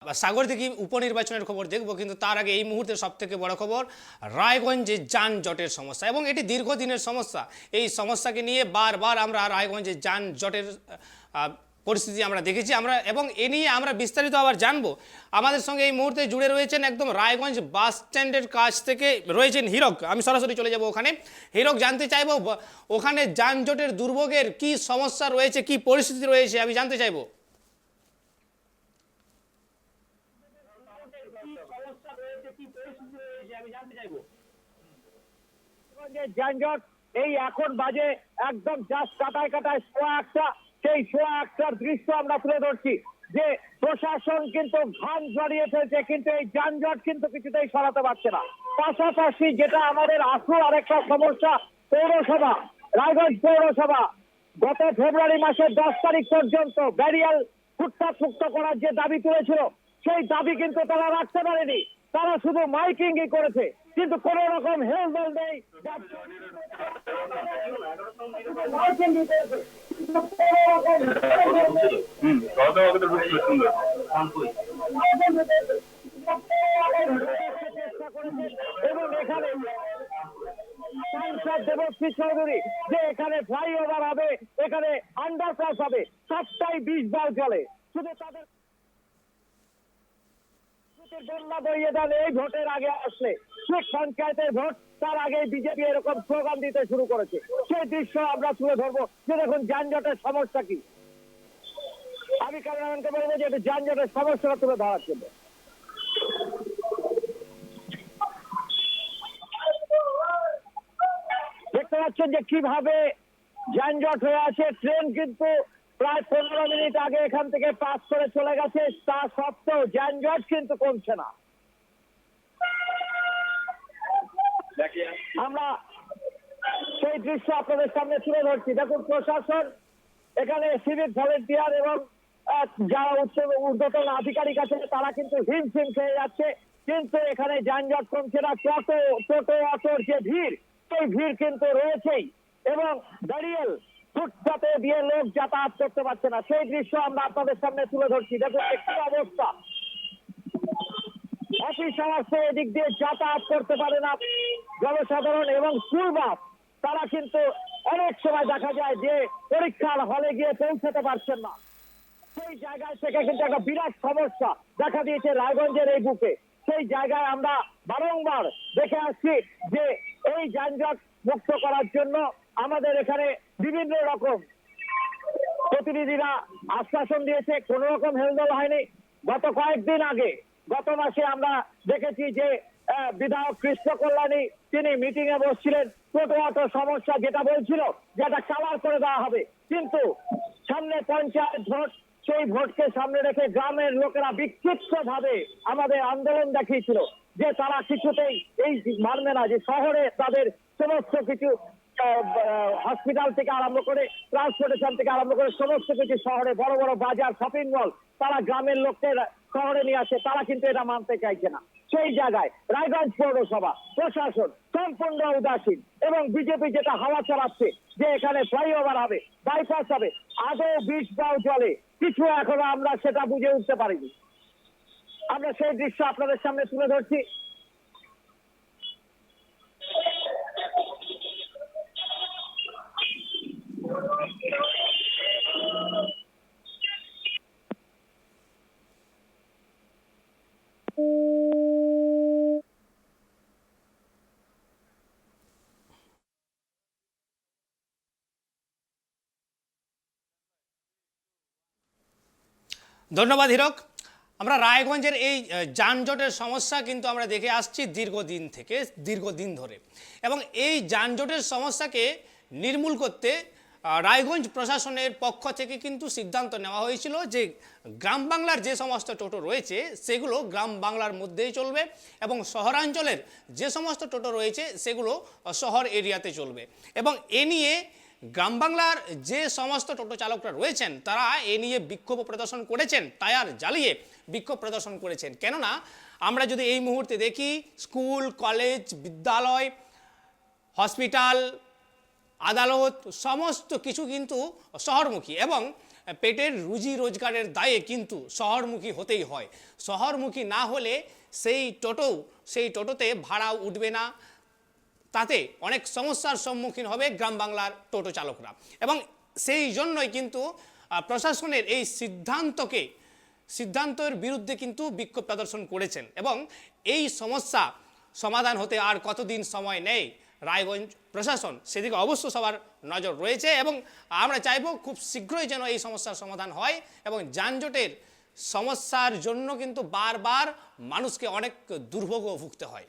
সাগরদিঘি উপনির্বাচনের খবর দেখব, কিন্তু তার আগে এই মুহূর্তে সবথেকে বড় খবর রায়গঞ্জে যানজটের সমস্যা, এবং এটি দীর্ঘদিনের সমস্যা। এই সমস্যাকে নিয়ে বারবার আমরা রায়গঞ্জে যানজটের পরিস্থিতি আমরা দেখেছি এবং এ নিয়ে আমরা বিস্তারিত আবার জানবো। আমাদের সঙ্গে এই মুহূর্তে জুড়ে রয়েছেন একদম রায়গঞ্জ বাস স্ট্যান্ডের কাছ থেকে রয়েছেন হীরক। আমি সরাসরি চলে যাব ওখানে। হীরক, জানতে চাইবো ওখানে যানজটের দুর্ভোগের কি সমস্যা রয়েছে, কি পরিস্থিতি রয়েছে, আমি জানতে চাইবো। যানজট এই এখন বাজে একদম জাস্ট কাটায় কাটায় সোয়া একটা, সেই সোয়া একটার দৃশ্য আমরা তুলে ধরছি যে প্রশাসন কিন্তু ঘাম ঝরিয়ে ফেলছে, কিন্তু এই যানজট কিন্তু কিছুতেই সরাতে পারছে না। পাশাপাশি যেটা আমাদের আসল আরেকটা সমস্যা, পৌরসভা, রায়গঞ্জ পৌরসভা গত ফেব্রুয়ারি মাসের 10 তারিখ পর্যন্ত ব্যারিয়াল ফুটপাত মুক্ত করার যে দাবি তুলেছিল, সেই দাবি কিন্তু তারা রাখতে পারেনি। তারা শুধু মাইকিংই করেছে, কিন্তু কোন রকম হেলদোল নেই। এবং এখানে সাংসদ দেবশ্রী চৌধুরী যে এখানে ফ্লাইওভার হবে, এখানে আন্ডারপাস হবে, সবটাই 20 বার চলে। শুধু তাদের বন্যা বইয়ে দেন এই ভোটের আগে আসলে, ঠিক পঞ্চায়েতের ভোট তার আগে বিজেপি এরকম স্লোগান দিতে শুরু করেছে। সেই দৃশ্য আমরা তুলে ধরবো যে দেখুন যানজটের সমস্যা কি। আমি ক্যামেরাম্যানকে বলবো যে এটা যানজটের সমস্যাটা তুলে ধরার জন্য। দেখতে পাচ্ছেন যে কিভাবে যানজট হয়ে আছে। ট্রেন কিন্তু প্রায় 15 মিনিট আগে এখান থেকে পাস করে চলে গেছে, তা সত্ত্বেও যানজট কিন্তু কমছে না। আমরা সেই দৃশ্য আপনাদের সামনে তুলে ধরছি। দেখুন প্রশাসন, এখানে সিভিক ভলেন্টিয়ার এবং যারা ঊর্ধ্বতন আধিকারিক আছে তারা কিন্তু হিমশিম খেয়ে যাচ্ছে, কিন্তু এখানে যানজট কমছে না। টোটো অটোর যে ভিড়, সেই ভিড় কিন্তু রয়েছেই, এবং ব্যারিয়াল ফুটপাতে দিয়ে লোক যাতায়াত করতে পারছে না। সেই দৃশ্য আমরা আপনাদের সামনে তুলে ধরছি। দেখুন একটি অবস্থা, অফিস আওয়ার্সে এদিক দিয়ে যাতায়াত করতে পারে না জনসাধারণ এবং স্কুল বাস, তারা কিন্তু অনেক সময় দেখা যায় যে পরীক্ষার হলে গিয়ে পৌঁছাতে পারছেন না। সেই জায়গায় থেকে কিন্তু একটা বিরাট সমস্যা দেখা দিয়েছে রায়গঞ্জের এই বুকে। সেই জায়গায় আমরা বারংবার দেখে আসছি যে এই যানজট মুক্ত করার জন্য আমাদের এখানে বিভিন্ন রকম প্রতিনিধিরা আশ্বাসন দিয়েছে, কোন রকম হেলদোল হয়নি। গত কয়েকদিন আগে, গত মাসে আমরা দেখেছি যে বিধায়ক কৃষ্ণ কল্যাণী তিনি মিটিং এ বসছিলেন। টোটো অটো সমস্যা যেটা বলছিল যে এটা কালার করে দেওয়া হবে, কিন্তু সামনে পঞ্চায়েত ভোট, সেই ভোটকে সামনে রেখে গ্রামের লোকেরা বিক্ষিপ্ত ভাবে আমাদের আন্দোলন দেখিয়েছিল যে তারা কিছুতেই এই মানবে না যে শহরে তাদের সমস্ত কিছু হসপিটাল থেকে আরম্ভ করে ট্রান্সপোর্টেশন থেকে আরম্ভ করে সমস্ত কিছু শহরে বড় বড় বাজার, শপিং মল, তারা গ্রামের লোককে শহরে নিয়ে আসে, তারা কিন্তু এটা মানতে চাইছে না। সেই জায়গায় রায়গঞ্জ পৌরসভা প্রশাসন সম্পূর্ণ উদাসীন, এবং বিজেপি যেটা হাওয়া চালাচ্ছে যে এখানে ফ্লাইওভার হবে, বাইপাস হবে, আদৌ 20 পাও চলে কিছু এখনো আমরা সেটা বুঝে উঠতে পারিনি। আমরা সেই দৃশ্য আপনাদের সামনে তুলে ধরছি। ধন্যবাদ হীরক। আমরা রায়গঞ্জের এই যানজটের সমস্যা কিন্তু আমরা দেখে আসছি দীর্ঘদিন ধরে, এবং এই যানজটের সমস্যাকে নির্মূল করতে রায়গঞ্জ প্রশাসনের পক্ষ থেকে কিন্তু সিদ্ধান্ত নেওয়া হয়েছিল যে গ্রাম বাংলার যে সমস্ত টোটো রয়েছে সেগুলো গ্রাম বাংলার মধ্যেই চলবে, এবং শহরাঞ্চলের যে সমস্ত টোটো রয়েছে সেগুলো শহর এরিয়াতে চলবে। এবং এ নিয়ে গ্রাম বাংলার যে সমস্ত টোটো চালকরা রয়েছেন তারা এ নিয়ে বিক্ষোভ প্রদর্শন করেছেন, টায়ার জ্বালিয়ে বিক্ষোভ প্রদর্শন করেছেন। কেননা আমরা যদি এই মুহূর্তে দেখি, স্কুল, কলেজ, বিদ্যালয়, হসপিটাল, আদালত সমস্ত কিছু কিন্তু শহরমুখী, এবং পেটের রুজি রোজগারের দায়ে কিন্তু শহরমুখী হতেই হয়। শহরমুখী না হলে সেই টোটোতে ভাড়া উঠবে না, তাতে অনেক সমস্যার সম্মুখীন হবে গ্রাম বাংলার টোটো চালকরা। এবং সেই জন্যই কিন্তু প্রশাসনের এই সিদ্ধান্তের বিরুদ্ধে কিন্তু বিক্ষোভ প্রদর্শন করেছেন। এবং এই সমস্যা সমাধান হতে আর কতদিন সময় নেই, রায়গঞ্জ প্রশাসন সেদিকে অবশ্য সবার নজর রয়েছে এবং আমরা চাইব খুব শীঘ্রই যেন এই সমস্যার সমাধান হয়। এবং যানজটের সমস্যার জন্য কিন্তু বারবার মানুষকে অনেক দুর্ভোগও ভুগতে হয়।